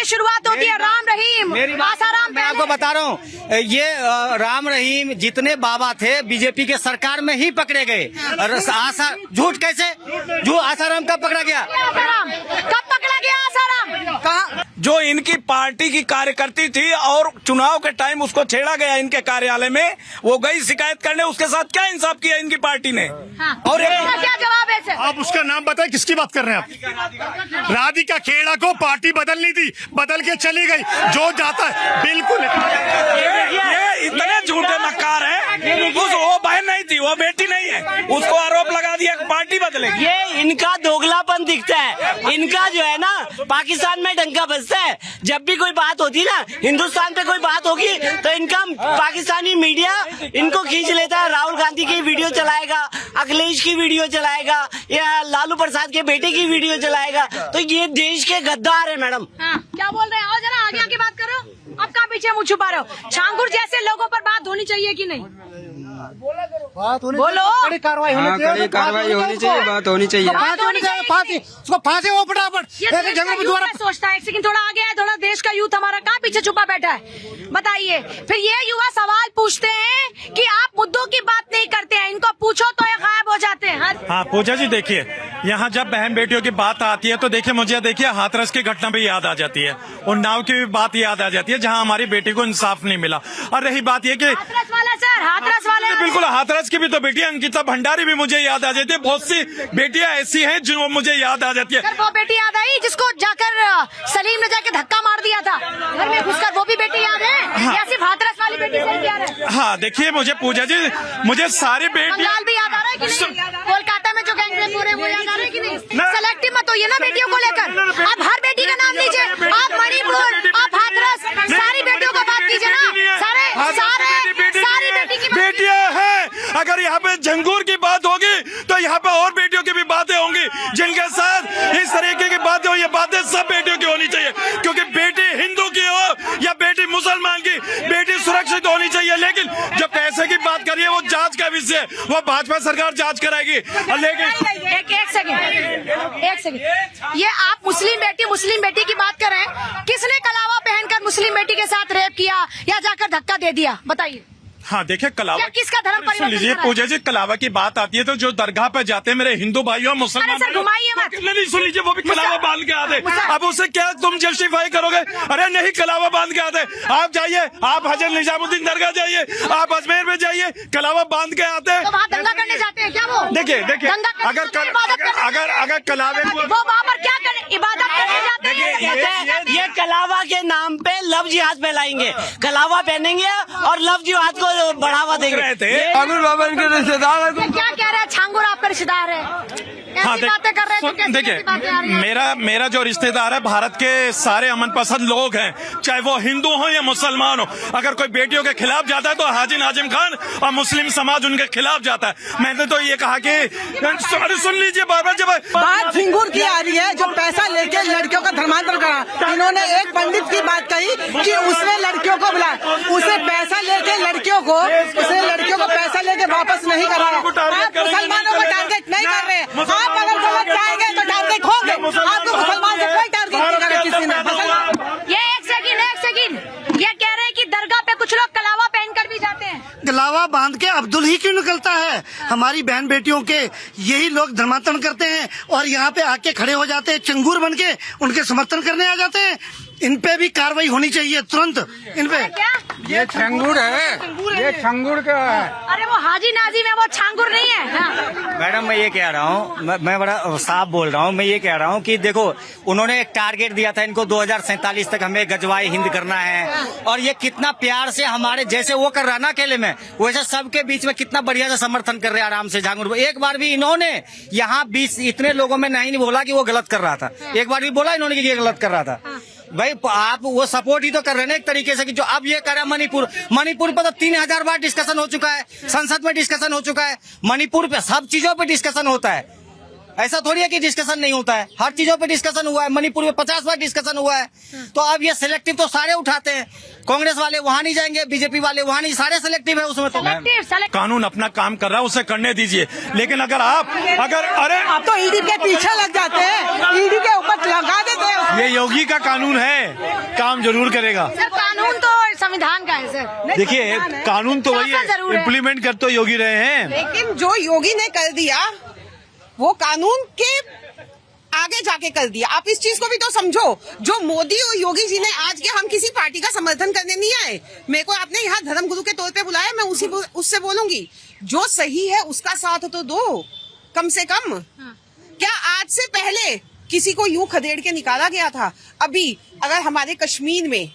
शुरुआत होती है राम रहीम, आसाराम। मैं आपको बता रहा हूँ, ये राम रहीम जितने बाबा थे बीजेपी के सरकार में ही पकड़े गए। झूठ कैसे? जो आसाराम कब पकड़ा गया? आसाराम कब पकड़ा गया? आसाराम कहाँ? जो इनकी पार्टी की कार्यकर्ती थी और चुनाव के टाइम उसको छेड़ा गया इनके कार्यालय में, वो गई शिकायत करने, उसके साथ क्या इंसाफ किया इनकी पार्टी ने? हाँ। और क्या जवाब है सर? आप उसका नाम बताएं, किसकी बात कर रहे हैं आप? राधिका खेड़ा को पार्टी बदलनी थी, बदल के चली गई। जो जाता है बिल्कुल ये इतने झूठे मक्कार हैं। वो बहन नहीं थी, वो बेटी नहीं है, उसको आरोप लगा दिया पार्टी बदलेगी। ये इनका दोगलापन दिखता है। इनका जो है ना पाकिस्तान में डंका बजता है। जब भी कोई बात होती ना, हिंदुस्तान पे कोई बात होगी तो इनका पाकिस्तानी मीडिया इनको खींच लेता है। राहुल गांधी की वीडियो चलाएगा, अखिलेश की वीडियो चलाएगा, या लालू प्रसाद के बेटे की वीडियो चलाएगा। तो ये देश के गद्दार है मैडम। हाँ, क्या बोल रहे हैं? आओ जरा आगे आके बात करो। आप कहाँ पीछे मुँह छुपा रहे हो? छांगुर जैसे लोगों पर बात होनी चाहिए कि नहीं? बोलो। कड़ी कार्रवाई होनी चाहिए, कड़ी कार्रवाई होनी चाहिए, बात होनी चाहिए, बात होनी चाहिए। फांसी, उसको फांसी हो फटाफट। सोचता है एक सेकंड, थोड़ा आगे है, थोड़ा देश का यूथ हमारा कहाँ पीछे छुपा बैठा है? बताइए। फिर ये युवा सवाल पूछते हैं कि आप मुद्दों की बात नहीं करते हैं, इनको पूछो तो ये गायब हो जाते हैं। हाँ पूजा जी, देखिए यहाँ जब बहन बेटियों की बात आती है तो देखिए मुझे देखिए हाथरस की घटना भी याद आ जाती है, उन्नाव की भी बात याद आ जाती है जहाँ हमारी बेटी को इंसाफ नहीं मिला। और रही बात ये कि हाथरस वाला सर, हाथरस वाले बिल्कुल हाथरस की भी तो बेटी अंकिता भंडारी भी मुझे याद आ जाती है। बहुत सी बेटियां ऐसी हैं जो मुझे याद आ जाती है। सर वो बेटी याद आई जिसको जाकर सलीम ने जाके धक्का मार दिया था घर में घुसकर, वो भी बेटी याद है? हाँ। या सिर्फ हाथरस वाली बेटी से याद है? हाँ देखिए मुझे पूजा जी, मुझे सारी बेटी बंगाल भी याद आ रहा है कि नहीं? कोलकाता में जो गैंगरेप हो रहे हैं वो याद आ रहे हैं कि नहीं? सेलेक्टिव मत होइए ना बेटियों को लेकर। आप हर बेटी का नाम लीजिए, आप मणिपुर, आप हाथरस, सारी बेटियों का बात कीजिए ना। सारी बेटी की बेटियां हैं। अगर यहाँ पे झंगूर की बात होगी तो यहाँ पे और बेटियों की भी बातें होंगी जिनके साथ इस तरीके की बातें हो। ये बातें सब बेटियों की होनी चाहिए, क्योंकि बेटी हिंदू की हो या बेटी मुसलमान की, बेटी सुरक्षित होनी चाहिए। लेकिन जब पैसे की बात करिए वो जांच का विषय है, वो भाजपा सरकार जांच कराएगी। लेकिन एक सेकंड, ये आप मुस्लिम बेटी की बात कर रहे हैं। किसने कलावा पहनकर मुस्लिम बेटी के साथ रेप किया या जाकर धक्का दे दिया? बताइए। हाँ देखिए कलावा किसका धर्म परिवर्तन? सुन लीजिए पूजा जी, कलावा की बात आती है तो जो दरगाह पे जाते हैं मेरे हिंदू भाइयों मुसलमान, घुमाइए मत। नहीं सुन लीजिए, वो भी कलावा बांध के आते। अब उसे क्या तुम जस्टिफाई करोगे? अरे नहीं, कलावा बांध के आते। आप जाइए, आप हजरत निजामुद्दीन दरगाह जाइए, आप अजमेर में जाइए, कलावा बांध के आते। तो वहाँ दंगा करने जाते हैं क्या वो? देखिए अगर कलावे को वो वहाँ पर क्या करें? इबादत करने जाते हैं। ये कलावा के नाम पे लव जिहाद फैलाएंगे, कलावा पहनेंगे और लव जिहाद को बढ़ावा देंगे। छांगुर बाबा इनके रिश्तेदार है। क्या कह रहे हैं? छांगुर आपका रिश्तेदार है? हाँ बातें कर रहे हैं तो कैसी देखिए बातें आ रही हैं? मेरा जो रिश्तेदार है भारत के सारे अमन पसंद लोग हैं, चाहे वो हिंदू हो या मुसलमान हो। अगर कोई बेटियों के खिलाफ जाता है तो हाजी नाजिम खान और मुस्लिम समाज उनके खिलाफ जाता है। मैंने तो ये कहा कि सुन लीजिए बाबा, जब बात सिंगूर की आ रही है जो पैसा लेके लड़कियों का धर्मांतरण करा। इन्होंने एक पंडित की बात कही कि उसने लड़कियों को बुलाया, उसे पैसा लेके लड़कियों को पैसा लेके वापस नहीं कराया। आप मुसलमानों को टारगेट नहीं कर रहे हैं। आप अगर गलत जाएंगे तो टारगेट होंगे। आपको मुसलमान से कोई टारगेट नहीं करा किसी ने। ये एक सेकंड, ये कह रहे हैं कि दरगाह पे कुछ लोग कलावा पहनकर भी जाते हैं। कलावा बांध के अब्दुल ही क्यों निकलता है? हमारी बहन बेटियों के यही लोग धर्मांतरण करते हैं और यहाँ पे आके खड़े हो जाते हैं, चंगूर बन के उनके समर्थन करने आ जाते हैं। इन पे भी कार्रवाई होनी चाहिए तुरंत। इन पे ये छंगूर है, ये छंगूर का है। अरे वो हाजी नाजिम है, वो छांगुर नहीं है। हाँ। मैडम मैं ये कह रहा हूँ, मैं बड़ा साफ बोल रहा हूँ, मैं ये कह रहा हूँ कि देखो उन्होंने एक टारगेट दिया था इनको 2047 तक हमें गजवाए हिंद करना है। और ये कितना प्यार से हमारे जैसे वो कर रहा है ना अकेले में, वैसे सबके बीच में कितना बढ़िया से समर्थन कर रहे हैं आराम से झांगुर। एक बार भी इन्होंने यहाँ 20 इतने लोगों में नहीं बोला कि वो गलत कर रहा था। एक बार भी बोला इन्होंने कि ये गलत कर रहा था। भाई आप वो सपोर्ट ही तो कर रहे हैं एक तरीके से कि जो अब ये कर रहा है मणिपुर पर तो 3000 बार डिस्कशन हो चुका है, संसद में डिस्कशन हो चुका है, मणिपुर पे सब चीजों पे डिस्कशन होता है। ऐसा थोड़ी है कि डिस्कशन नहीं होता है, हर चीजों पे डिस्कशन हुआ है। मणिपुर में 50 बार डिस्कशन हुआ है। तो अब ये सिलेक्टिव तो सारे उठाते हैं, कांग्रेस वाले वहां नहीं जाएंगे, बीजेपी वाले वहां नहीं, सारे सिलेक्टिव है उसमें। तो कानून अपना काम कर रहा है, उसे करने दीजिए। लेकिन अगर अरे आप तो ईडी के पीछे लग जाते हैं, ईडी के ऊपर लगा देते हैं। ये योगी का कानून है, काम जरूर करेगा। सर कानून तो संविधान का है सर। देखिए कानून तो वही है, इम्प्लीमेंट कर तो योगी रहे हैं। लेकिन जो योगी ने कर दिया वो कानून के आगे जाके कर दिया। आप इस चीज को भी तो समझो। जो मोदी और योगी जी ने आज के, हम किसी पार्टी का समर्थन करने नहीं आए। मेरे को आपने यहाँ धर्मगुरु के तौर पे बुलाया, मैं उससे बोलूंगी जो सही है उसका साथ तो दो कम से कम। क्या आज से पहले किसी को यूं खदेड़ के निकाला गया था? अभी अगर हमारे कश्मीर में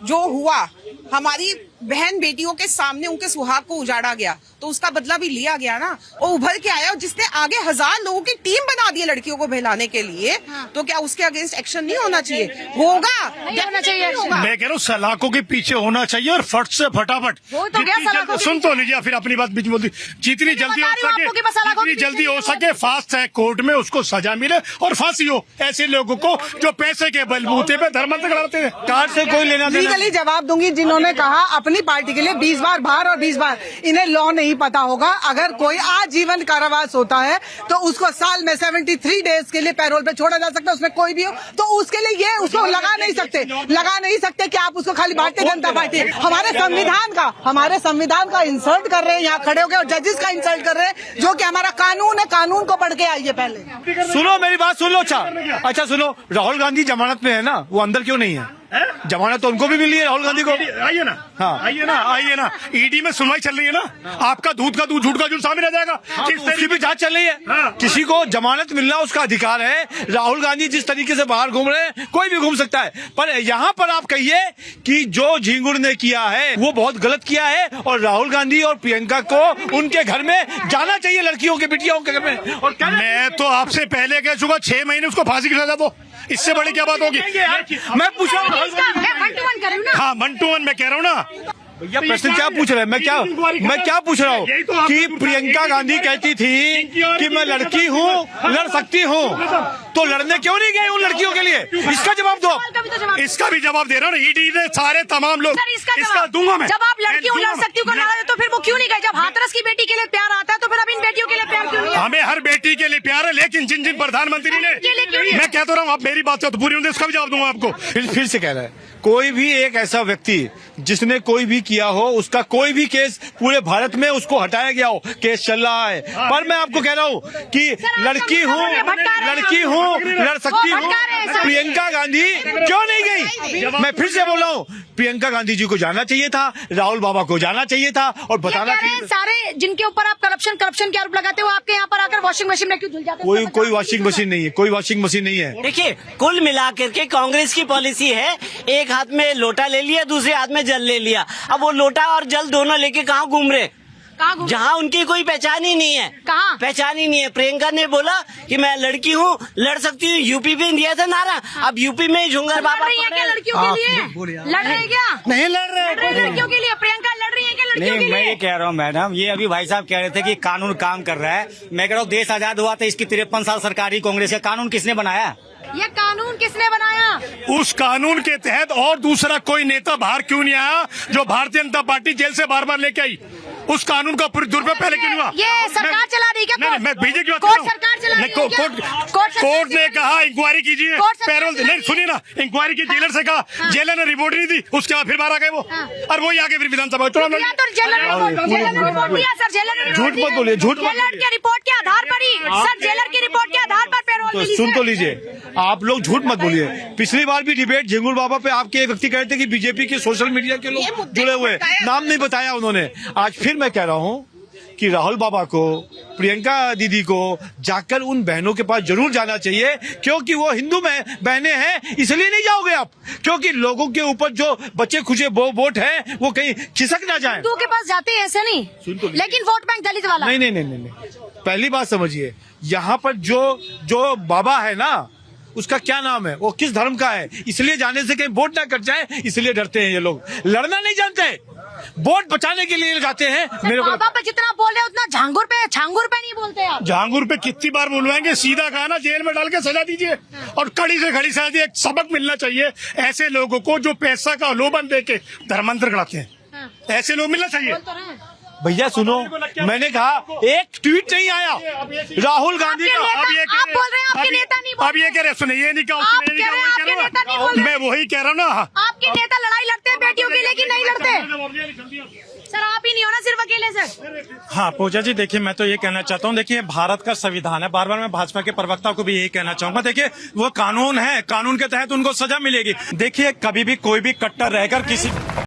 जो हुआ, हमारी बहन बेटियों के सामने उनके सुहाग को उजाड़ा गया, तो उसका बदला भी लिया गया ना। और उभर के आया, जिसने आगे 1000 लोगों की टीम बना दी है लड़कियों को बहलाने के लिए। तो क्या उसके अगेंस्ट एक्शन नहीं होना चाहिए? होगा, होना चाहिए। मैं कह रहा हूँ सलाखों के पीछे होना चाहिए और फट से फटाफट। सुन तो लीजिए, फिर अपनी बात बीच में बोलती। जितनी जल्दी हो सके फास्ट ट्रैक कोर्ट में उसको सजा मिले और फांसी हो ऐसे लोगों को जो पैसे के बलबूते पे धर्मांतर कराते हैं। कार से कोई लेना देना। लीगली जवाब दूंगी जिन्होंने कहा अपनी पार्टी के लिए 20 बार बाहर और 20 बार, इन्हें लॉ नहीं पता होगा। अगर कोई आजीवन कारावास होता है तो उसको साल में 73 डेज के लिए पैरोल पे छोड़ा जा सकता है, उसमें कोई भी हो। तो उसके लिए ये उसको लगा नहीं सकते कि आप उसको खाली भारतीय जनता पार्टी, हमारे संविधान का इंसल्ट कर रहे हैं यहाँ खड़े होकर, और जजेस का इंसल्ट कर रहे हैं, जो कि हमारा कानून है। कानून को पढ़ के आइए पहले। सुनो मेरी बात सुन लो। अच्छा सुनो, राहुल गांधी जमानत में है ना, वो अंदर क्यों नहीं है? जमानत तो उनको भी मिली है राहुल गांधी को। आइए ना, हाँ आइए ना। ईडी में सुनवाई चल रही है ना, आपका दूध का दूध, झूठ का झूठ सामने आ जाएगा। उसकी भी जांच चल रही है। किसी को जमानत मिलना उसका अधिकार है। राहुल गांधी जिस तरीके से बाहर घूम रहे हैं, कोई भी घूम सकता है। पर यहाँ पर आप कहिए कि जो झिंगुर ने किया है वो बहुत गलत किया है, और राहुल गांधी और प्रियंका को उनके घर में जाना चाहिए, लड़कियों के बिटियाओं के घर में। और मैं तो आपसे पहले कह चुका 6 महीने उसको फांसी की सजा दो, इससे बड़ी क्या बात होगी? मैं पूछ रहा हूँ, हाँ 1 to 1 मैं कह रहा हूँ ना। भैया प्रश्न क्या पूछ रहे हैं? मैं क्या पूछ रहा हूँ कि प्रियंका गांधी कहती थी कि मैं लड़की हूँ, लड़ सकती हूँ, तो लड़ने क्यों नहीं गए उन लड़कियों के लिए? इसका जवाब दो। इसका भी जवाब दे रहा हूँ। ईडी ने सारे तमाम लोग, इसका दूंगा मैं। जब आप लड़की हूँ, लड़ सकती हूँ तो फिर वो क्यों नहीं गए? जब हाथरस की बेटी के लिए प्यार आता है तो फिर अब इन बेटियों के लिए प्यार क्यों नहीं है? हमें हर बेटी के लिए प्यार है, लेकिन जिन प्रधानमंत्री ने, मैं कहता रहा हूँ, आप मेरी बात तो पूरी होने, इसका भी जवाब दूंगा आपको। फिर से कह रहा है, कोई भी एक ऐसा व्यक्ति जिसने कोई भी किया हो, उसका कोई भी केस पूरे भारत में उसको हटाया गया हो, केस चल रहा है। पर मैं आपको कह रहा हूँ कि लड़की हूँ, लड़ सकती हूँ। प्रियंका गांधी क्यों नहीं गई? मैं फिर से बोल रहा हूँ, प्रियंका गांधी जी को जाना चाहिए था, राहुल बाबा को जाना चाहिए था, और बताना चाहिए था। सारे जिनके ऊपर आप करप्शन के आरोप लगाते हो, आपके यहाँ पर आकर वॉशिंग मशीन में क्यों धुल जाते हैं? कोई वॉशिंग मशीन नहीं है, कोई वॉशिंग मशीन नहीं है। देखिए, कुल मिलाकर के कांग्रेस की पॉलिसी है, एक हाथ में लोटा ले लिया, दूसरे हाथ में जल ले लिया। अब वो लोटा और जल दोनों लेके कहाँ घूम रहे? जहाँ उनकी कोई पहचान ही नहीं है। कहाँ पहचान ही नहीं है? प्रियंका ने बोला कि मैं लड़की हूँ, लड़ सकती हूँ। यूपी में दिया था नारा, अब यूपी में झुंगर बाबा क्या लड़कियों के लिए लड़ रहे? क्या नहीं लड़ रहे लड़कियों के लिए? प्रियंका लड़ रही है क्या लड़कियों के लिए? मैं ये कह रहा हूँ मैडम, ये अभी भाई साहब कह रहे थे कि कानून काम कर रहा है। मैं कह रहा हूँ देश आजाद हुआ था, इसकी 53 साल सरकारी कांग्रेस का कानून किसने बनाया? ये कानून किसने बनाया? उस कानून के तहत और दूसरा कोई नेता बाहर क्यों नहीं आया जो भारतीय जनता पार्टी जेल से बार लेके आई? उस कानून का दुरुपयोग पहले क्यों नहीं हुआ? ये सरकार चला रही क्या? नहीं, मैं बीजेपी की बात कर कोर्ट रहा हूं। सरकार चला रही है क्या? कोर्ट ने कहा इंक्वायरी कीजिए, पैरोल नहीं, सुनिए ना, इंक्वायरी की जेलर से कहा, जेलर ने रिपोर्ट नहीं दी, उसके बाद फिर बाहर आ गए वो, और वही आगे फिर विधानसभा चुनाव लड़ी। झूठ मत बोलिए, झूठ मत बोलिए। के रिपोर्ट के आधार पर ही सर, जेलर की रिपोर्ट के आधार पर पैरोल मिली। सुन तो लीजिए, आप लोग झूठ मत बोलिए। पिछली बार भी डिबेट झिंगुर बाबा पे आपके एक व्यक्ति कहते थे कि बीजेपी के सोशल मीडिया के लोग जुड़े हुए, नाम नहीं बताया उन्होंने। आज फिर मैं कह रहा हूँ कि राहुल बाबा को, प्रियंका दीदी को जाकर उन बहनों के पास जरूर जाना चाहिए, क्योंकि वो हिंदू बहनें हैं, इसलिए नहीं जाओगे आप, क्योंकि लोगों के ऊपर जो बच्चे खुचे वोट है वो कहीं खिसक ना जाए। हिंदू के पास जाते हैं ऐसे नहीं, लेकिन वोट बैंक दलित वाला। नहीं, पहली बात समझिए, यहाँ पर जो बाबा है ना, उसका क्या नाम है, वो किस धर्म का है, इसलिए जाने से कहीं वोट ना कट जाए, इसलिए डरते हैं ये लोग। लड़ना नहीं जानते, वोट बचाने के लिए जाते हैं। मेरे को बाबा पे जितना बोल रहे उतना झांगुर पे नहीं बोलते आप। जहांगीर पे कितनी बार बुलवाएंगे, सीधा कहा ना जेल में डाल के सजा दीजिए और कड़ी से खड़ी सजा दीजिए। एक सबक मिलना चाहिए ऐसे लोगों को जो पैसा का लोभन दे के धर्मांतर कराते हैं, ऐसे लोग मिलना चाहिए। भैया सुनो, मैंने कहा एक ट्वीट नहीं आया राहुल गांधी का। आप बोल रहे हैं आपके नेता नहीं बोल अब ये कह रहे सुने, ये नहीं कहा, मैं वही कह रहा हूँ ना। आपके नेता लड़ाई लड़ते हैं बेटियों के लिए कि नहीं लड़ते? सर आप ही नहीं हो ना सिर्फ अकेले सर। हाँ पूजा जी, देखिए मैं तो ये कहना चाहता हूँ, देखिए भारत का संविधान है, बार बार मैं भाजपा के प्रवक्ता को भी यही कहना चाहूंगा, देखिए वो कानून है, कानून के तहत उनको सजा मिलेगी। देखिए कभी भी कोई भी कट्टर रहकर किसी